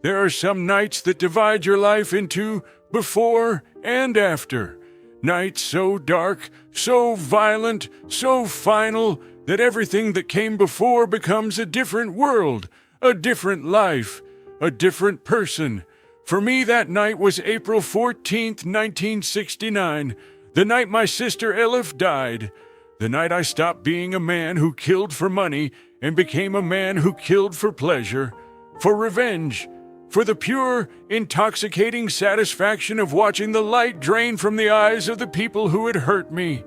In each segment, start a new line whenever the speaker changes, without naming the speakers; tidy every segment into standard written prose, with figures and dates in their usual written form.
There are some nights that divide your life into before and after. Nights so dark, so violent, so final, that everything that came before becomes a different world, a different life, a different person. For me, that night was April 14th, 1969, the night my sister Elif died. The night I stopped being a man who killed for money and became a man who killed for pleasure, for revenge, for the pure, intoxicating satisfaction of watching the light drain from the eyes of the people who had hurt me.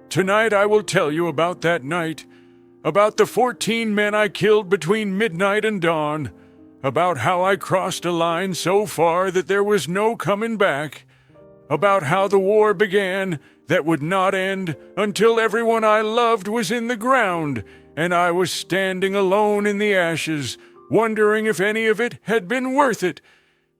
Tonight I will tell you about that night, about the 14 men I killed between midnight and dawn, about how I crossed a line so far that there was no coming back, about how the war began that would not end until everyone I loved was in the ground and I was standing alone in the ashes, wondering if any of it had been worth it.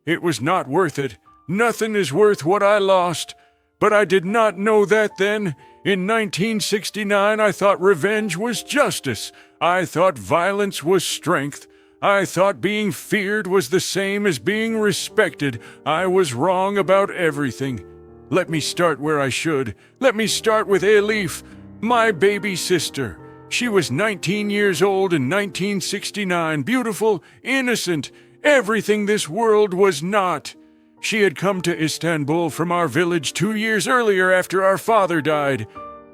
It was not worth it. Nothing is worth what I lost. But I did not know that then. In 1969, I thought revenge was justice. I thought violence was strength. I thought being feared was the same as being respected. I was wrong about everything. Let me start where I should. Let me start with Elif, my baby sister. She was 19 years old in 1969, beautiful, innocent, everything this world was not. She had come to Istanbul from our village 2 years earlier after our father died.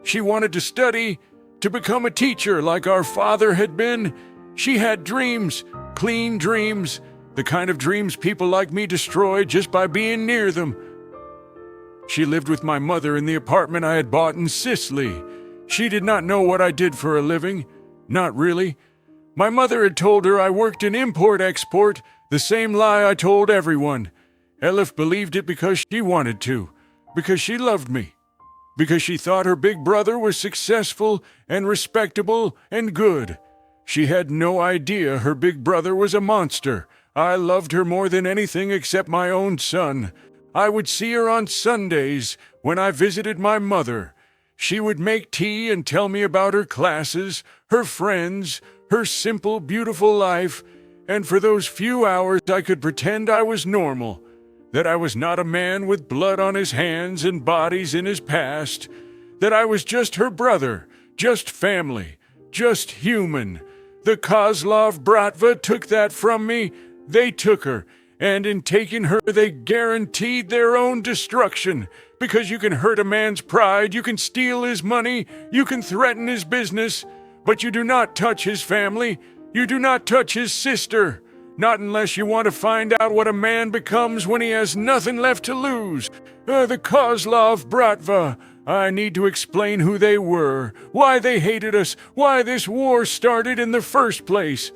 She wanted to study, to become a teacher like our father had been. She had dreams, clean dreams, the kind of dreams people like me destroy just by being near them. She lived with my mother in the apartment I had bought in Sicily. She did not know what I did for a living. Not really. My mother had told her I worked in import-export, the same lie I told everyone. Elif believed it because she wanted to, because she loved me, because she thought her big brother was successful and respectable and good. She had no idea her big brother was a monster. I loved her more than anything except my own son. I would see her on Sundays when I visited my mother. She would make tea and tell me about her classes, her friends, her simple, beautiful life, and for those few hours I could pretend I was normal, that I was not a man with blood on his hands and bodies in his past, that I was just her brother, just family, just human. The Kozlov Bratva took that from me. They took her, and in taking her they guaranteed their own destruction. Because you can hurt a man's pride, you can steal his money, you can threaten his business, but you do not touch his family, you do not touch his sister, not unless you want to find out what a man becomes when he has nothing left to lose. The Kozlov Bratva. I need to explain who they were, why they hated us, why this war started in the first place.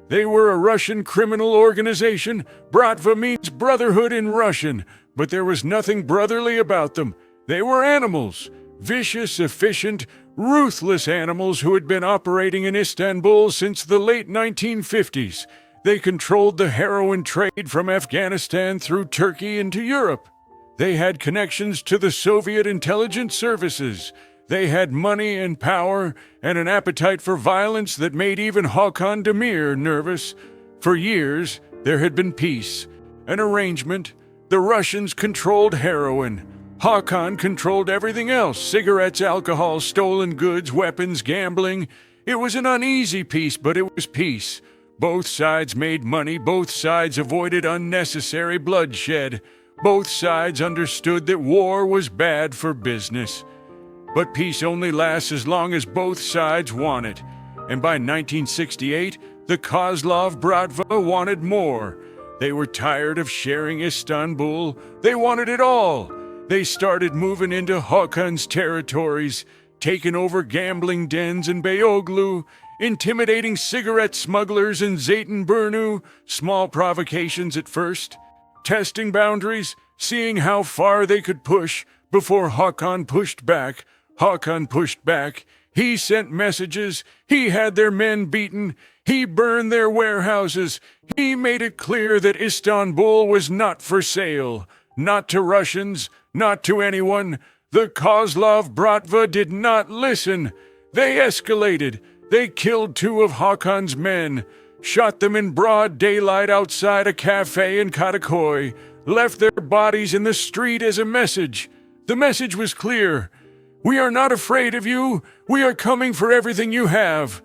They were a Russian criminal organization. Bratva means brotherhood in Russian, but there was nothing brotherly about them. They were animals, vicious, efficient, ruthless animals who had been operating in Istanbul since the late 1950s. They controlled the heroin trade from Afghanistan through Turkey into Europe. They had connections to the Soviet intelligence services. They had money and power and an appetite for violence that made even Hakan Demir nervous. For years, there had been peace, an arrangement. The Russians controlled heroin. Hakan controlled everything else: cigarettes, alcohol, stolen goods, weapons, gambling. It was an uneasy peace, but it was peace. Both sides made money. Both sides avoided unnecessary bloodshed. Both sides understood that war was bad for business. But peace only lasts as long as both sides want it. And by 1968, the Kozlov Bratva wanted more. They were tired of sharing Istanbul. They wanted it all. They started moving into Hakan's territories, taking over gambling dens in Beyoğlu, intimidating cigarette smugglers in Zeytinburnu, small provocations at first, testing boundaries, seeing how far they could push before Hakan pushed back. Hakan pushed back. He sent messages. He had their men beaten. He burned their warehouses. He made it clear that Istanbul was not for sale. Not to Russians, not to anyone. The Kozlov Bratva did not listen. They escalated. They killed 2 of Hakan's men, shot them in broad daylight outside a cafe in Katakoy, left their bodies in the street as a message. The message was clear. We are not afraid of you. We are coming for everything you have.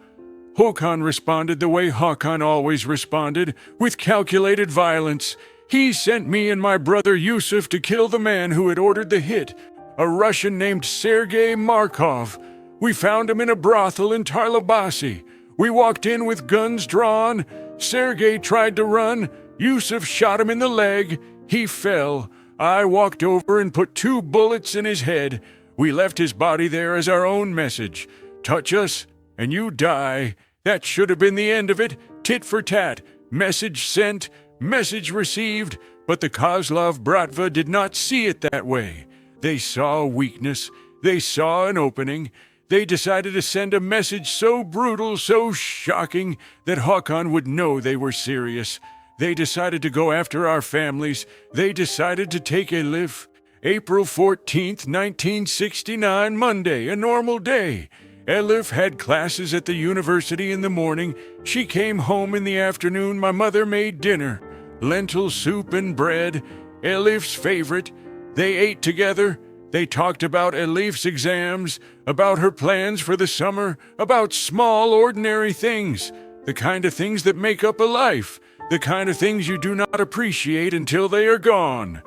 Håkan responded the way Håkan always responded, with calculated violence. He sent me and my brother Yusuf to kill the man who had ordered the hit, a Russian named Sergei Markov. We found him in a brothel in Tarlabasi. We walked in with guns drawn. Sergei tried to run. Yusuf shot him in the leg. He fell. I walked over and put 2 bullets in his head. We left his body there as our own message. Touch us, and you die. That should have been the end of it. Tit for tat. Message sent, message received. But the Kozlov Bratva did not see it that way. They saw a weakness. They saw an opening. They decided to send a message so brutal, so shocking, that Håkan would know they were serious. They decided to go after our families. They decided to take Elif. April 14th, 1969, Monday, a normal day. Elif had classes at the university in the morning. She came home in the afternoon. My mother made dinner. Lentil soup and bread, Elif's favorite. They ate together. They talked about Elif's exams, about her plans for the summer, about small, ordinary things, the kind of things that make up a life, the kind of things you do not appreciate until they are gone.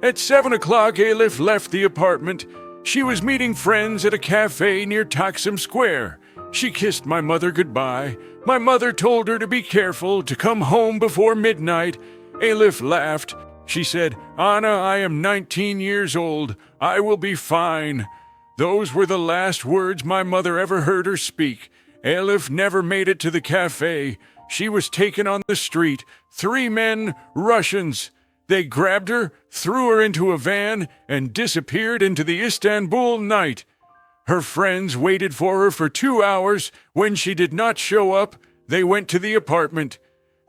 At 7 o'clock, Elif left the apartment. She was meeting friends at a cafe near Taksim Square. She kissed my mother goodbye. My mother told her to be careful, to come home before midnight. Elif laughed. She said, "Anna, I am 19 years old. I will be fine." Those were the last words my mother ever heard her speak. Elif never made it to the cafe. She was taken on the street. 3 men, Russians. They grabbed her, threw her into a van, and disappeared into the Istanbul night. Her friends waited for her for 2 hours. When she did not show up, they went to the apartment.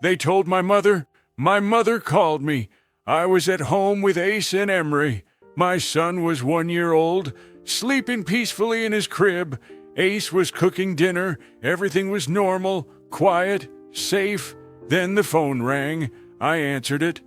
They told my mother. My mother called me. I was at home with Ace and Emery. My son was 1 year old, sleeping peacefully in his crib. Ace was cooking dinner. Everything was normal, quiet, safe. Then the phone rang. I answered it.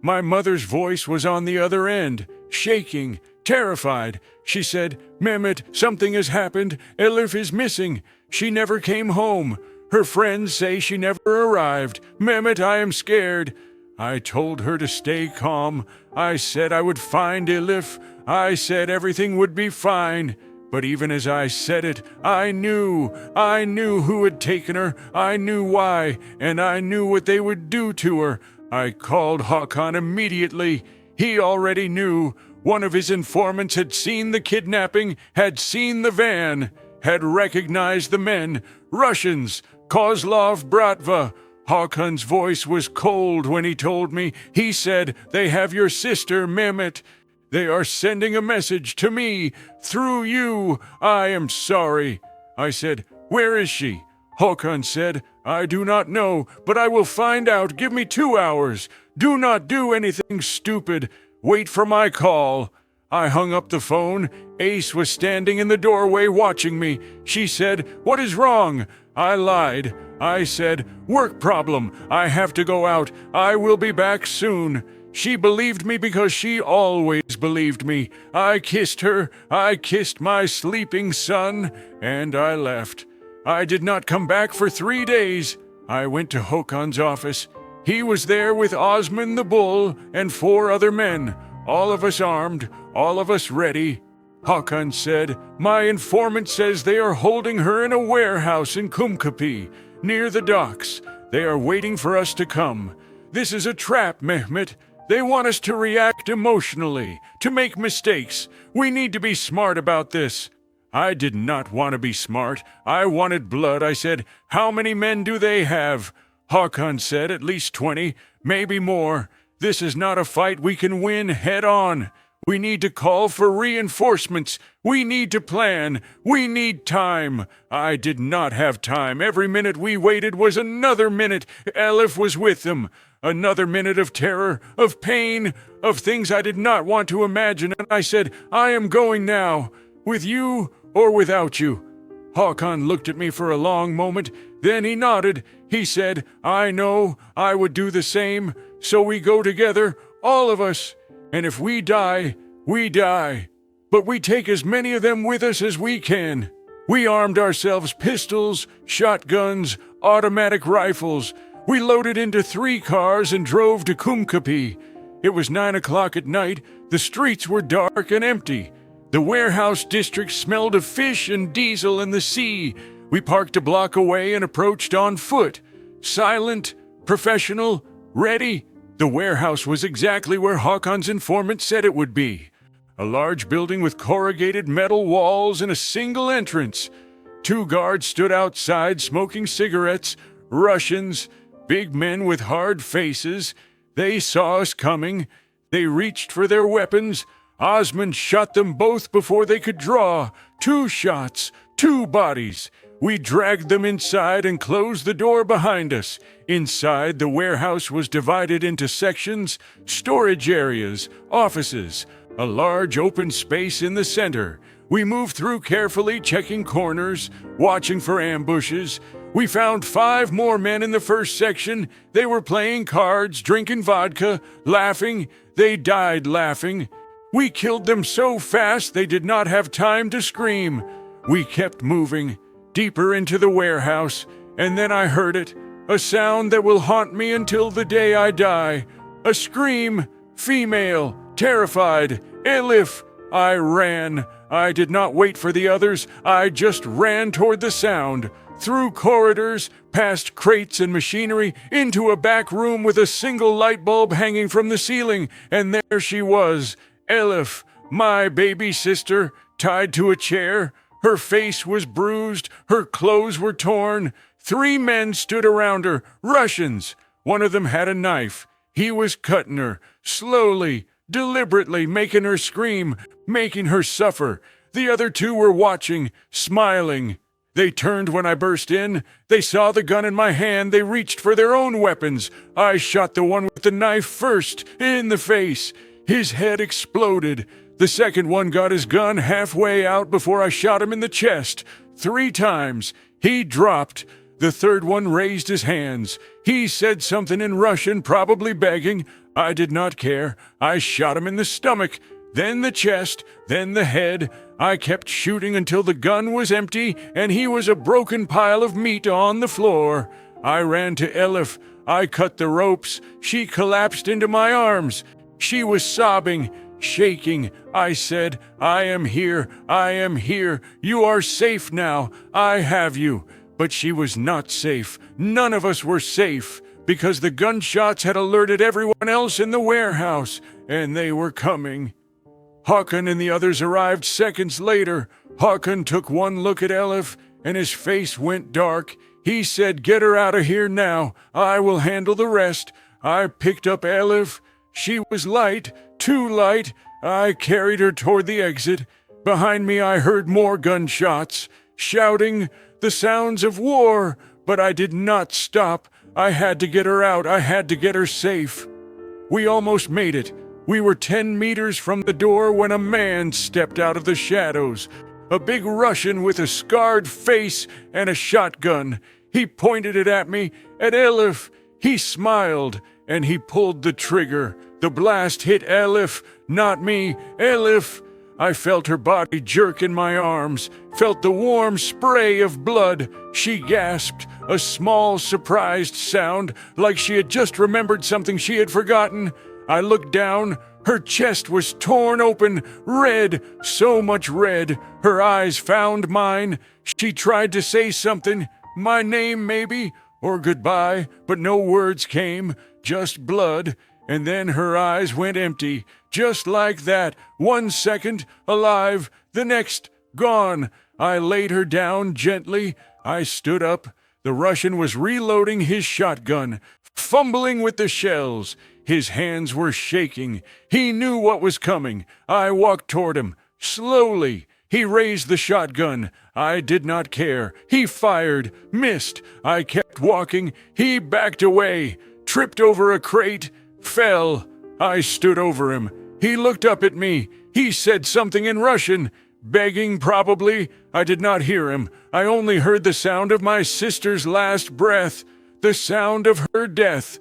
My mother's voice was on the other end, shaking, terrified. She said, "Mehmet, something has happened. Elif is missing. She never came home. Her friends say she never arrived. Mehmet, I am scared." I told her to stay calm. I said I would find Elif. I said everything would be fine. But even as I said it, I knew who had taken her. I knew why, and I knew what they would do to her. I called Håkan immediately. He already knew. One of his informants had seen the kidnapping, had seen the van, had recognized the men. Russians, Kozlov Bratva. Håkan's voice was cold when he told me. He said, "They have your sister, Mehmet. They are sending a message to me, through you. I am sorry." I said, "Where is she?" Håkan said, "I do not know, but I will find out. Give me 2 hours. Do not do anything stupid. Wait for my call." I hung up the phone. Ace was standing in the doorway watching me. She said, "What is wrong?" I lied. I said, "Work problem. I have to go out. I will be back soon." She believed me because she always believed me. I kissed her. I kissed my sleeping son, and I left. I did not come back for 3 days. I went to Håkan's office. He was there with Osman the Bull and 4 other men, all of us armed, all of us ready. Håkan said, "My informant says they are holding her in a warehouse in Kumkapi, near the docks. They are waiting for us to come. This is a trap, Mehmet. They want us to react emotionally, to make mistakes. We need to be smart about this." I did not want to be smart. I wanted blood. I said, "How many men do they have?" Håkan said, "At least 20, maybe more. This is not a fight we can win head on. We need to call for reinforcements. We need to plan. We need time." I did not have time. Every minute we waited was another minute. Elif was with them. Another minute of terror, of pain, of things I did not want to imagine. And I said, "I am going now, with you or without you." Håkan looked at me for a long moment. Then he nodded. He said, "I know, I would do the same. So we go together, all of us. And if we die, we die. But we take as many of them with us as we can." We armed ourselves pistols, shotguns, automatic rifles. We loaded into 3 cars and drove to Kumkapi. It was 9 o'clock at night. The streets were dark and empty. The warehouse district smelled of fish and diesel and the sea. We parked a block away and approached on foot. Silent, professional, ready. The warehouse was exactly where Hakan's informant said it would be. A large building with corrugated metal walls and a single entrance. 2 guards stood outside smoking cigarettes. Russians, big men with hard faces. They saw us coming. They reached for their weapons. Osman shot them both before they could draw. 2 shots, 2 bodies. We dragged them inside and closed the door behind us. Inside, the warehouse was divided into sections, storage areas, offices, a large open space in the center. We moved through carefully, checking corners, watching for ambushes. We found 5 more men in the first section. They were playing cards, drinking vodka, laughing. They died laughing. We killed them so fast they did not have time to scream. We kept moving, deeper into the warehouse, and then I heard it, a sound that will haunt me until the day I die. A scream, female, terrified, Elif. I ran. I did not wait for the others. I just ran toward the sound, through corridors, past crates and machinery, into a back room with a single light bulb hanging from the ceiling, and there she was, Elif, my baby sister, tied to a chair. Her face was bruised, her clothes were torn. 3 men stood around her, Russians. One of them had a knife. He was cutting her, slowly, deliberately, making her scream, making her suffer. The other 2 were watching, smiling. They turned when I burst in. They saw the gun in my hand. They reached for their own weapons. I shot the one with the knife first, in the face. His head exploded. The second one got his gun halfway out before I shot him in the chest. 3 times. He dropped. The third one raised his hands. He said something in Russian, probably begging. I did not care. I shot him in the stomach, then the chest, then the head. I kept shooting until the gun was empty and he was a broken pile of meat on the floor. I ran to Elif. I cut the ropes. She collapsed into my arms. She was sobbing, shaking. I said, "I am here. I am here. You are safe now. I have you." But she was not safe. None of us were safe, because the gunshots had alerted everyone else in the warehouse, and they were coming. Hakan and the others arrived seconds later. Hakan took one look at Elif, and his face went dark. He said, "Get her out of here now. I will handle the rest." I picked up Elif. She was light, too light. I carried her toward the exit. Behind me I heard more gunshots, shouting, the sounds of war, but I did not stop. I had to get her out. I had to get her safe. We almost made it. We were 10 meters from the door when a man stepped out of the shadows. A big Russian with a scarred face and a shotgun. He pointed it at me, at Elif. He smiled, and he pulled the trigger. The blast hit Elif, not me. Elif. I felt her body jerk in my arms, felt the warm spray of blood. She gasped, a small, surprised sound, like she had just remembered something she had forgotten. I looked down. Her chest was torn open, red, so much red. Her eyes found mine. She tried to say something, my name maybe, or goodbye, but no words came, just blood. And then her eyes went empty, just like that. 1 second, alive, the next, gone. I laid her down gently. I stood up. The Russian was reloading his shotgun, fumbling with the shells. His hands were shaking. He knew what was coming. I walked toward him, slowly. He raised the shotgun. I did not care. He fired, missed. I kept walking. He backed away, tripped over a crate, fell. I stood over him. He looked up at me. He said something in Russian, begging probably. I did not hear him. I only heard the sound of my sister's last breath, the sound of her death.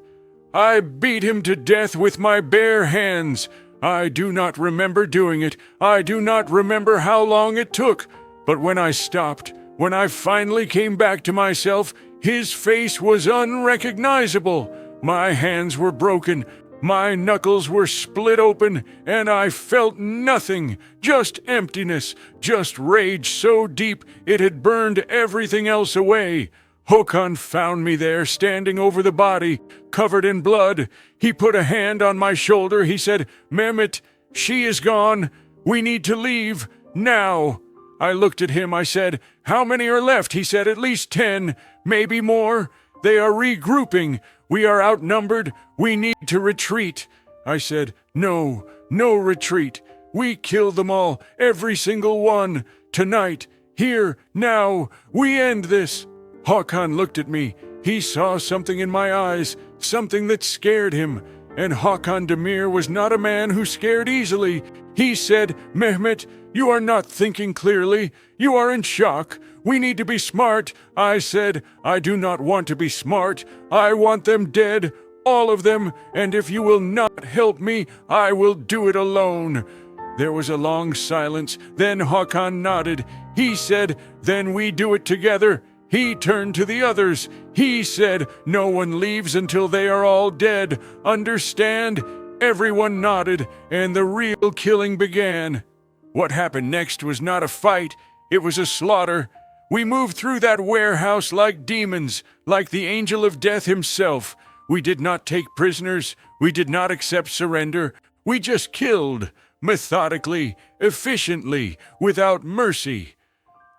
I beat him to death with my bare hands. I do not remember doing it. I do not remember how long it took. But when I stopped, when I finally came back to myself, his face was unrecognizable. My hands were broken. My knuckles were split open, and I felt nothing, just emptiness, just rage so deep it had burned everything else away. Håkan found me there, standing over the body, covered in blood. He put a hand on my shoulder. He said, "Mehmet, she is gone. We need to leave, now." I looked at him. I said, "How many are left?" He said, "At least 10, maybe more. They are regrouping. We are outnumbered. We need to retreat." I said, "No, no retreat. We kill them all, every single one. Tonight, here, now, we end this." Håkan looked at me. He saw something in my eyes, something that scared him. And Håkan Demir was not a man who scared easily. He said, "Mehmet, you are not thinking clearly. You are in shock. We need to be smart." I said, "I do not want to be smart. I want them dead, all of them, and if you will not help me, I will do it alone." There was a long silence. Then Håkan nodded. He said, "Then we do it together." He turned to the others. He said, "No one leaves until they are all dead. Understand?" Everyone nodded, and the real killing began. What happened next was not a fight. It was a slaughter. We moved through that warehouse like demons, like the angel of death himself. We did not take prisoners. We did not accept surrender. We just killed, methodically, efficiently, without mercy.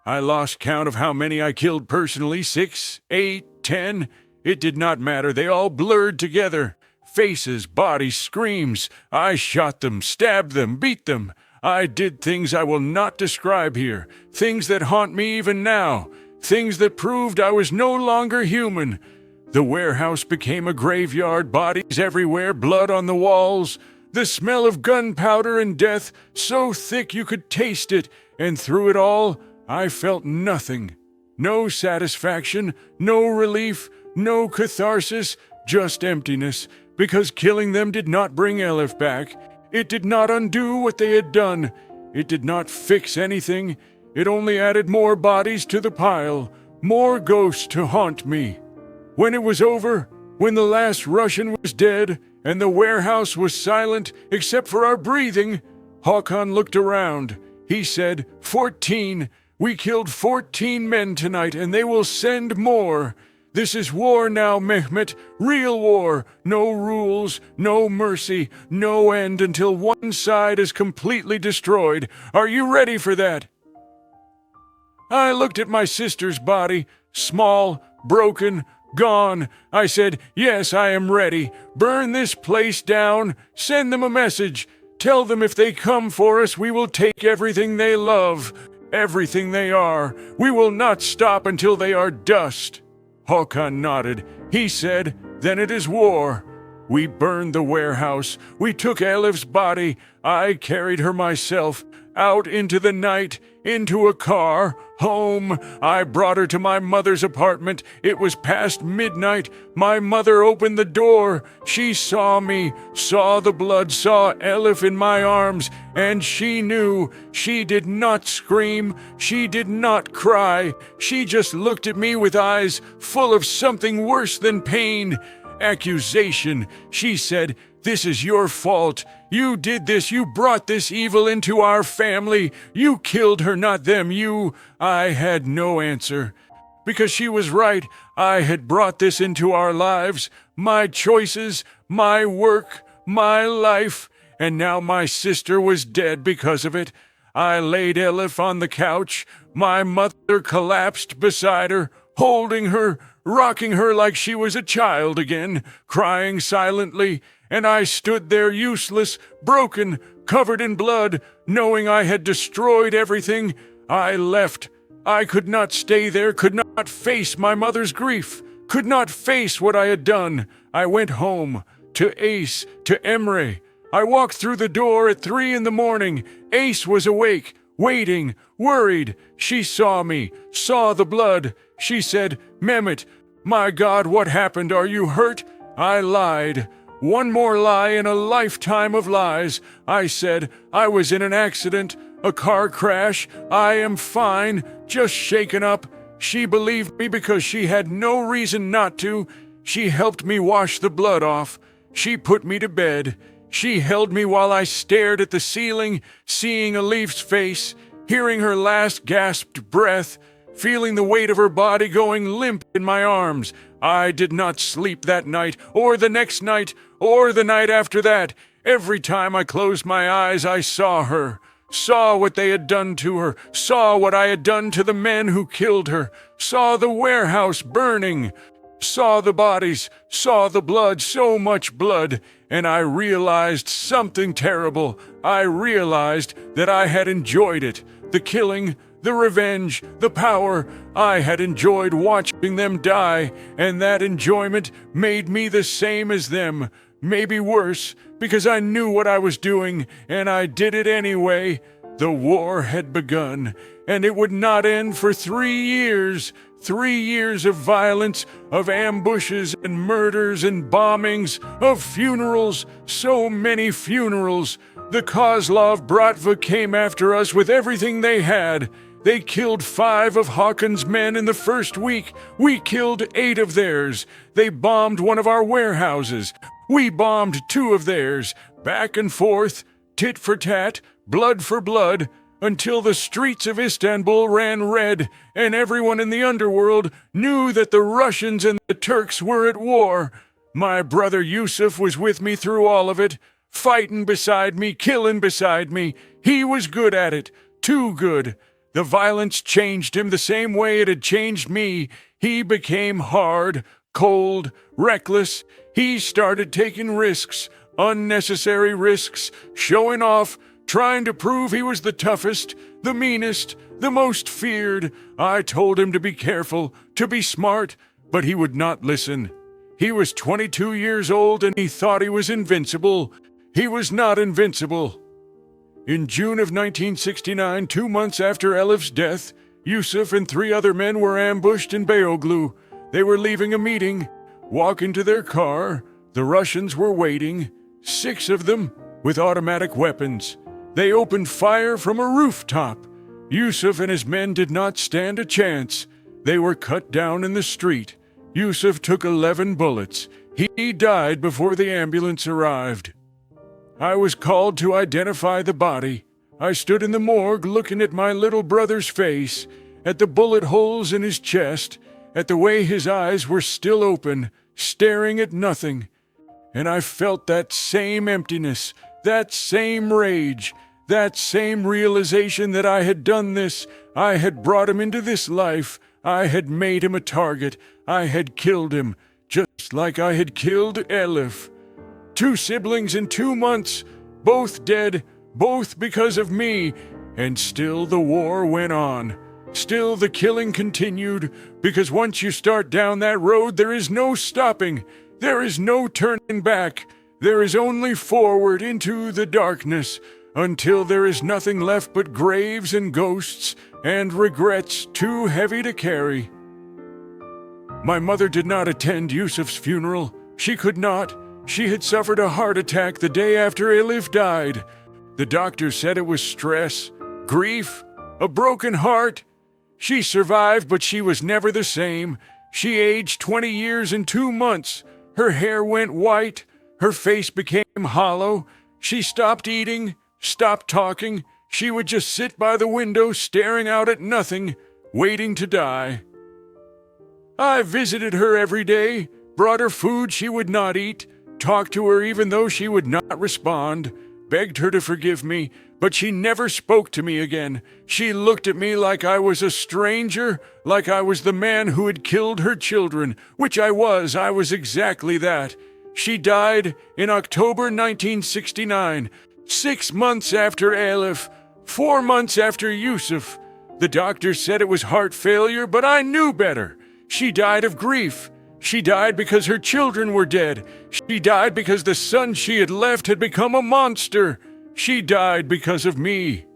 I lost count of how many I killed personally, 6, 8, 10. It did not matter. They all blurred together. Faces, bodies, screams. I shot them, stabbed them, beat them. I did things I will not describe here, things that haunt me even now, things that proved I was no longer human. The warehouse became a graveyard, bodies everywhere, blood on the walls. The smell of gunpowder and death, so thick you could taste it, and through it all, I felt nothing. No satisfaction, no relief, no catharsis, just emptiness, because killing them did not bring Elif back. It did not undo what they had done. It did not fix anything. It only added more bodies to the pile, more ghosts to haunt me. When it was over, when the last Russian was dead, and the warehouse was silent except for our breathing, Håkan looked around. He said, 14. We killed 14 men tonight, and they will send more. This is war now, Mehmet, real war. No rules, no mercy, no end until one side is completely destroyed. Are you ready for that? I looked at my sister's body, small, broken, gone. I said, "Yes, I am ready. Burn this place down. Send them a message. Tell them if they come for us, we will take everything they love, everything they are. We will not stop until they are dust." Håkan nodded. He said, "Then it is war." We burned the warehouse. We took Elif's body. I carried her myself out into the night, into a car, home. I brought her to my mother's apartment. It was past midnight. My mother opened the door. She saw me, saw the blood, saw Elif in my arms, and she knew. She did not scream. She did not cry. She just looked at me with eyes full of something worse than pain. Accusation. She said, "This is your fault. You did this. You brought this evil into our family. You killed her, not them. You." I had no answer. Because she was right. I had brought this into our lives. My choices, my work, my life. And now my sister was dead because of it. I laid Elif on the couch. My mother collapsed beside her, holding her, rocking her like she was a child again, crying silently. And I stood there useless, broken, covered in blood, knowing I had destroyed everything. I left. I could not stay there, could not face my mother's grief, could not face what I had done. I went home, to Ace, to Emre. I walked through the door at 3 in the morning. Ace was awake. waiting, worried. She saw me, saw the blood. She said, "Mehmet, my God, what happened? Are you hurt?" I lied. One more lie in a lifetime of lies. I said, "I was in an accident, a car crash. I am fine, just shaken up." She believed me because she had no reason not to. She helped me wash the blood off. She put me to bed. She held me while I stared at the ceiling, seeing Elif's face, hearing her last gasped breath, feeling the weight of her body going limp in my arms. I did not sleep that night, or the next night, or the night after that. Every time I closed my eyes, I saw her, saw what they had done to her, saw what I had done to the men who killed her, saw the warehouse burning, saw the bodies, saw the blood, so much blood, and I realized something terrible. I realized that I had enjoyed it, the killing, the revenge, the power. I had enjoyed watching them die, and that enjoyment made me the same as them, maybe worse, because I knew what I was doing, and I did it anyway. The war had begun, and it would not end for 3 years. 3 years of violence, of ambushes and murders and bombings, of funerals, so many funerals. The Kozlov Bratva came after us with everything they had. They killed 5 of Hakon's men in the first week. We killed 8 of theirs. They bombed one of our warehouses. We bombed 2 of theirs. Back and forth, tit for tat, blood for blood, until the streets of Istanbul ran red, and everyone in the underworld knew that the Russians and the Turks were at war. My brother Yusuf was with me through all of it, fighting beside me, killing beside me. He was good at it, too good. The violence changed him the same way it had changed me. He became hard, cold, reckless. He started taking risks, unnecessary risks, showing off, trying to prove he was the toughest, the meanest, the most feared. I told him to be careful, to be smart, but he would not listen. He was 22 years old and he thought he was invincible. He was not invincible. In June of 1969, 2 months after Elif's death, Yusuf and 3 other men were ambushed in Beyoğlu. They were leaving a meeting, walking to their car. The Russians were waiting, 6 of them, with automatic weapons. They opened fire from a rooftop. Yusuf and his men did not stand a chance. They were cut down in the street. Yusuf took 11 bullets. He died before the ambulance arrived. I was called to identify the body. I stood in the morgue looking at my little brother's face, at the bullet holes in his chest, at the way his eyes were still open, staring at nothing. And I felt that same emptiness, that same rage, that same realization that I had done this. I had brought him into this life. I had made him a target. I had killed him, just like I had killed Elif. 2 siblings in 2 months, both dead, both because of me. And still the war went on. Still the killing continued, because once you start down that road, there is no stopping. There is no turning back. There is only forward into the darkness, until there is nothing left but graves and ghosts and regrets too heavy to carry. My mother did not attend Yusuf's funeral. She could not. She had suffered a heart attack the day after Elif died. The doctor said it was stress, grief, a broken heart. She survived, but she was never the same. She aged 20 years in 2 months. Her hair went white. Her face became hollow. She stopped eating, stopped talking. She would just sit by the window staring out at nothing, waiting to die. I visited her every day, brought her food she would not eat, talked to her even though she would not respond, begged her to forgive me, but she never spoke to me again. She looked at me like I was a stranger, like I was the man who had killed her children, which I was exactly that. She died in October 1969, 6 months after Elif, 4 months after Yusuf. The doctor said it was heart failure, but I knew better. She died of grief. She died because her children were dead. She died because the son she had left had become a monster. She died because of me.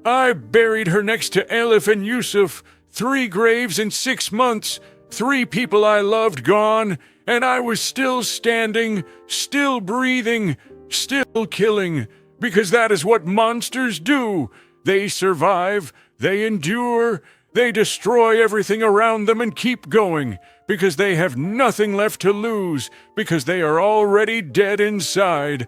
I buried her next to Elif and Yusuf, 3 graves in 6 months, 3 people I loved gone, and I was still standing, still breathing, still killing, because that is what monsters do. They survive, they endure, they destroy everything around them and keep going, because they have nothing left to lose, because they are already dead inside.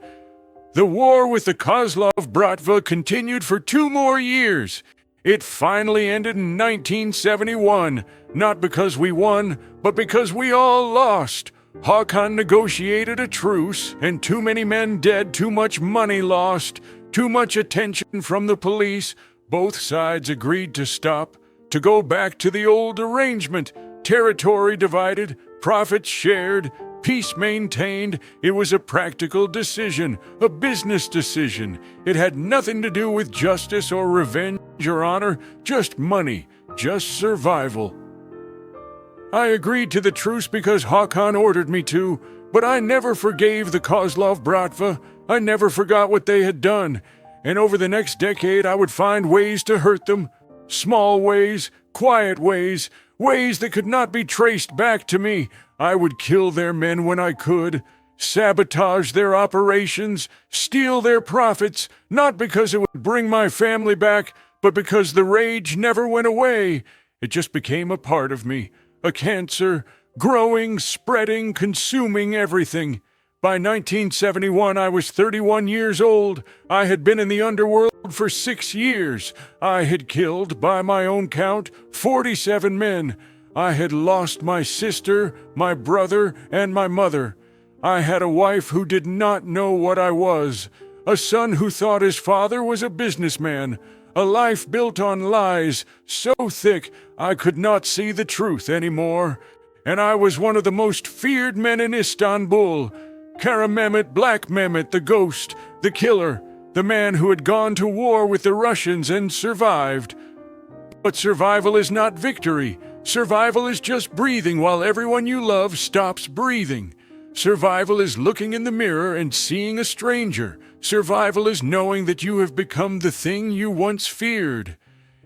The war with the Kozlov Bratva continued for 2 more years. It finally ended in 1971, not because we won, but because we all lost. Hakan negotiated a truce, and too many men dead, too much money lost, too much attention from the police. Both sides agreed to stop, to go back to the old arrangement. Territory divided, profits shared, peace maintained. It was a practical decision, a business decision. It had nothing to do with justice or revenge or honor, just money, just survival. I agreed to the truce because Hakan ordered me to, but I never forgave the Kozlov Bratva. I never forgot what they had done, and over the next decade I would find ways to hurt them. Small ways, quiet ways, ways that could not be traced back to me. I would kill their men when I could, sabotage their operations, steal their profits, not because it would bring my family back, but because the rage never went away. It just became a part of me, a cancer, growing, spreading, consuming everything. By 1971, I was 31 years old. I had been in the underworld for 6 years. I had killed, by my own count, 47 men. I had lost my sister, my brother, and my mother. I had a wife who did not know what I was, a son who thought his father was a businessman, a life built on lies so thick I could not see the truth anymore. And I was one of the most feared men in Istanbul. Kara Mehmet, Black Mehmet, the ghost, the killer, the man who had gone to war with the Russians and survived. But survival is not victory. Survival is just breathing while everyone you love stops breathing. Survival is looking in the mirror and seeing a stranger. Survival is knowing that you have become the thing you once feared.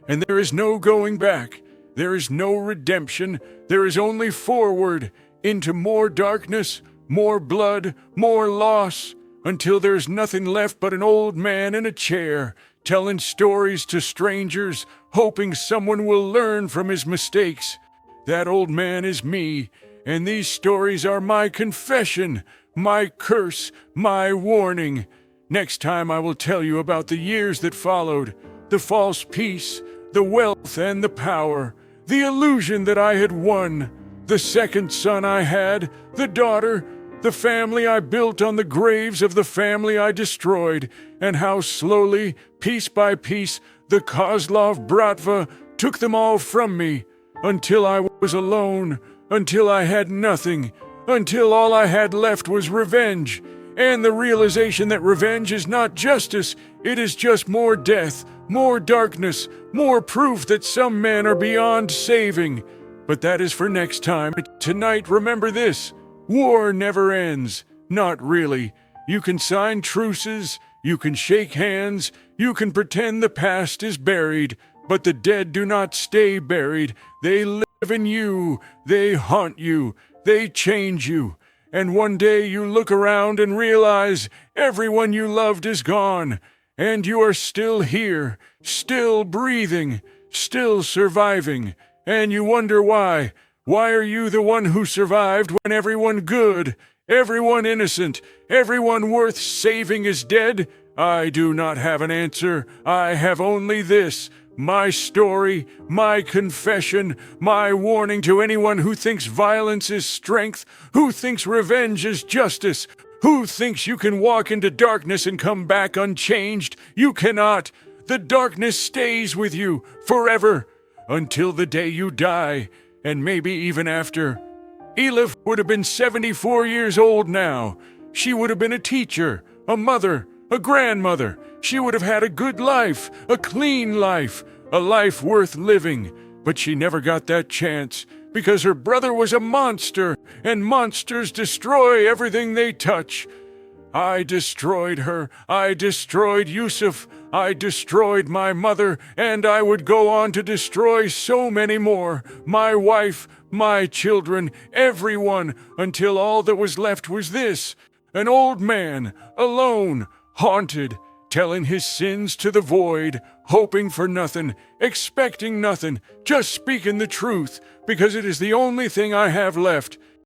And there is no going back. There is no redemption. There is only forward, into more darkness, more blood, more loss, until there's nothing left but an old man in a chair, telling stories to strangers, hoping someone will learn from his mistakes. That old man is me, and these stories are my confession, my curse, my warning. Next time I will tell you about the years that followed, the false peace, the wealth and the power, the illusion that I had won, the second son I had, the daughter, the family I built on the graves of the family I destroyed, and how slowly, piece by piece, the Kozlov Bratva took them all from me, until I was alone, until I had nothing, until all I had left was revenge, and the realization that revenge is not justice, it is just more death, more darkness, more proof that some men are beyond saving. But that is for next time. Tonight, remember this. War never ends. Not really. You can sign truces, you can shake hands, you can pretend the past is buried, but the dead do not stay buried. They live in you, they haunt you, they change you. And one day you look around and realize everyone you loved is gone, and you are still here, still breathing, still surviving, and you wonder why. Why are you the one who survived when everyone good, everyone innocent, everyone worth saving is dead? I do not have an answer. I have only this. My story, my confession, my warning to anyone who thinks violence is strength, who thinks revenge is justice, who thinks you can walk into darkness and come back unchanged. You cannot. The darkness stays with you forever, until the day you die, and maybe even after. Elif would have been 74 years old now. She would have been a teacher, a mother, a grandmother. She would have had a good life, a clean life, a life worth living. But she never got that chance because her brother was a monster, and monsters destroy everything they touch. I destroyed her. I destroyed Yusuf. I destroyed my mother, and I would go on to destroy so many more. My wife, my children, everyone, until all that was left was this. An old man, alone, haunted, telling his sins to the void, hoping for nothing, expecting nothing, just speaking the truth, because it is the only thing I have left.